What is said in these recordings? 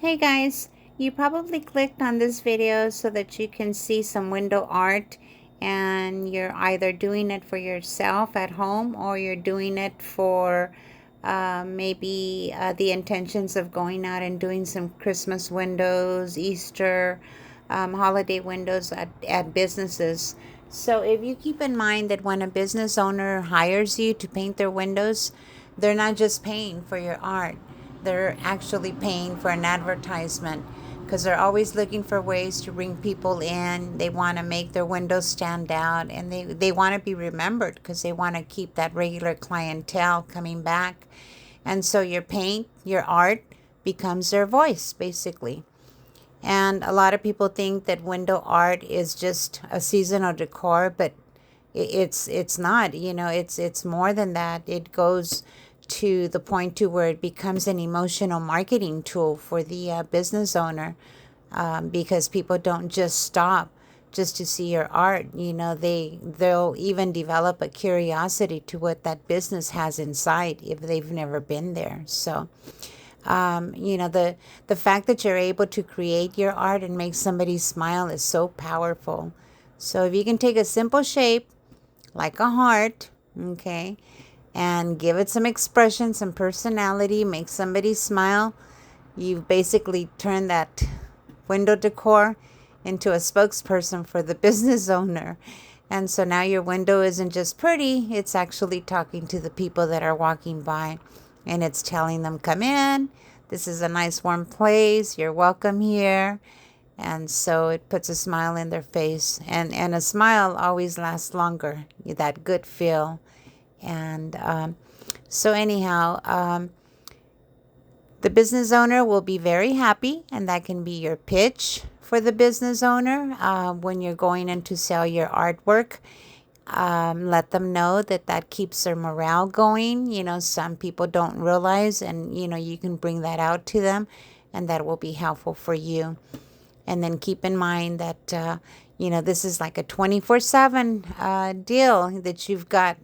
Hey guys, you probably clicked on this video so that you can see some window art, and you're either doing it for yourself at home or you're doing it for maybe the intentions of going out and doing some Christmas windows, Easter, holiday windows at businesses. So if you keep in mind that when a business owner hires you to paint their windows, they're not just paying for your art, they're actually paying for an advertisement, because they're always looking for ways to bring people in. They want to make their windows stand out, and they want to be remembered because they want to keep that regular clientele coming back. And so your paint, your art becomes their voice, basically. And a lot of people think that window art is just a seasonal decor, but it's not. It's more than that. It goes to the point to where it becomes an emotional marketing tool for the business owner, because people don't just stop just to see your art. They'll even develop a curiosity to what that business has inside if they've never been there. So the fact that you're able to create your art and make somebody smile is so powerful. So if you can take a simple shape like a heart, okay, and give it some expression, some personality, make somebody smile, you've basically turned that window decor into a spokesperson for the business owner. And so now your window isn't just pretty, it's actually talking to the people that are walking by, and it's telling them, come in, this is a nice warm place, you're welcome here. And so it puts a smile in their face, and a smile always lasts longer, that good feel. And so anyhow, the business owner will be very happy, and that can be your pitch for the business owner when you're going in to sell your artwork. Let them know that keeps their morale going. Some people don't realize, and you can bring that out to them, and that will be helpful for you. And then keep in mind that this is like a 24/7 deal that you've got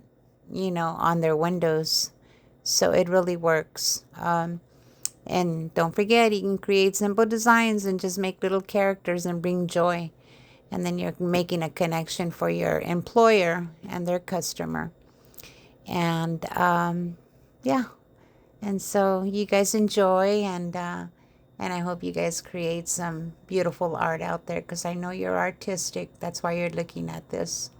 on their windows. So it really works. And don't forget, you can create simple designs and just make little characters and bring joy. And then you're making a connection for your employer and their customer. And yeah. And so you guys enjoy, and I hope you guys create some beautiful art out there, because I know you're artistic. That's why you're looking at this.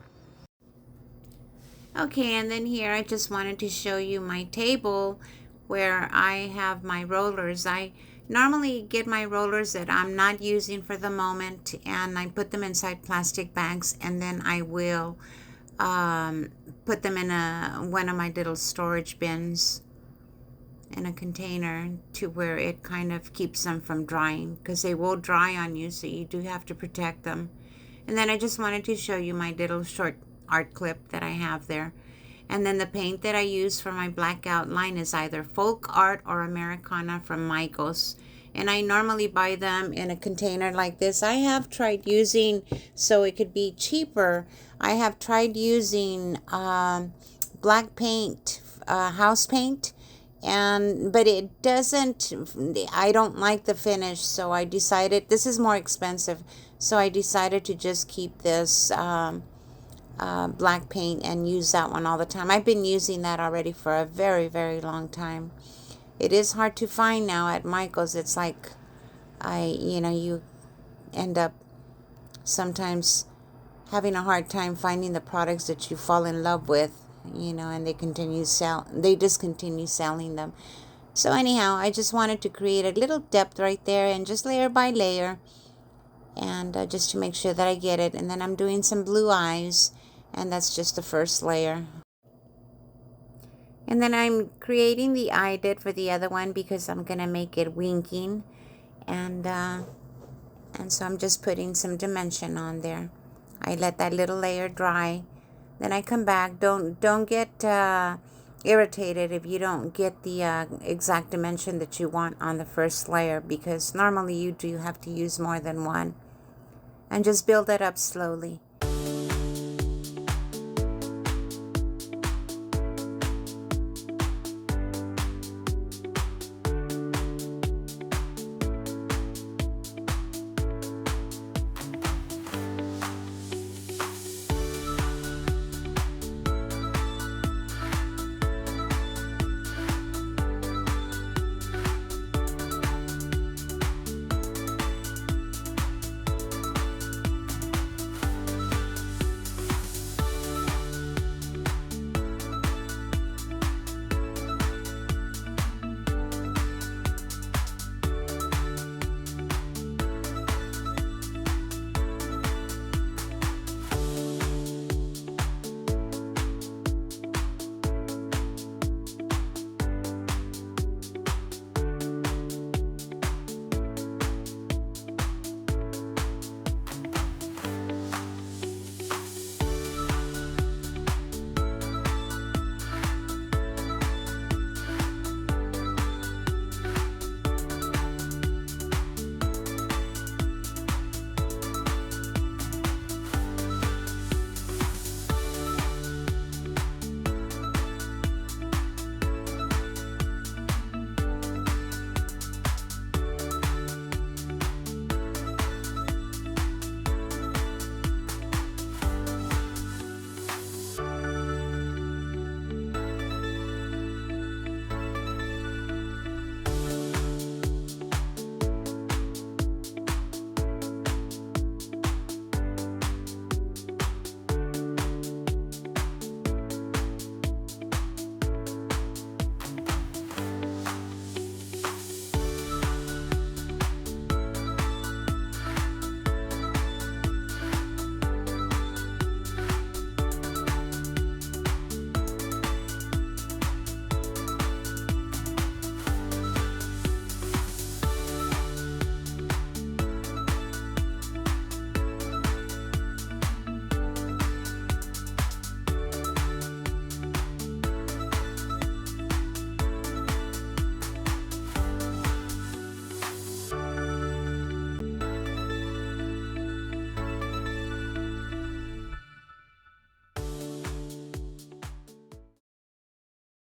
Okay, and then here I just wanted to show you my table where I have my rollers. I normally get my rollers that I'm not using for the moment, and I put them inside plastic bags, and then I will put them in one of my little storage bins in a container, to where it kind of keeps them from drying, because they will dry on you, so you do have to protect them. And then I just wanted to show you my little short art clip that I have there. And then the paint that I use for my black outline is either folk art or Americana from Michaels. And I normally buy them in a container like this. I have tried using, so it could be cheaper, I have tried using black paint, house paint, but it doesn't, I don't like the finish, so I decided, this is more expensive, so I decided to just keep this black paint and use that one all the time. I've been using that already for a very, very long time. It is hard to find now at Michael's. It's like you end up sometimes having a hard time finding the products that you fall in love with, and they discontinue selling them. So anyhow, I just wanted to create a little depth right there, and just layer by layer, and just to make sure that I get it. And then I'm doing some blue eyes, and that's just the first layer. And then I'm creating the eyelid for the other one, because I'm gonna make it winking, and so I'm just putting some dimension on there. I let that little layer dry, then I come back. Don't get irritated if you don't get the exact dimension that you want on the first layer, because normally you do have to use more than one. And just build it up slowly.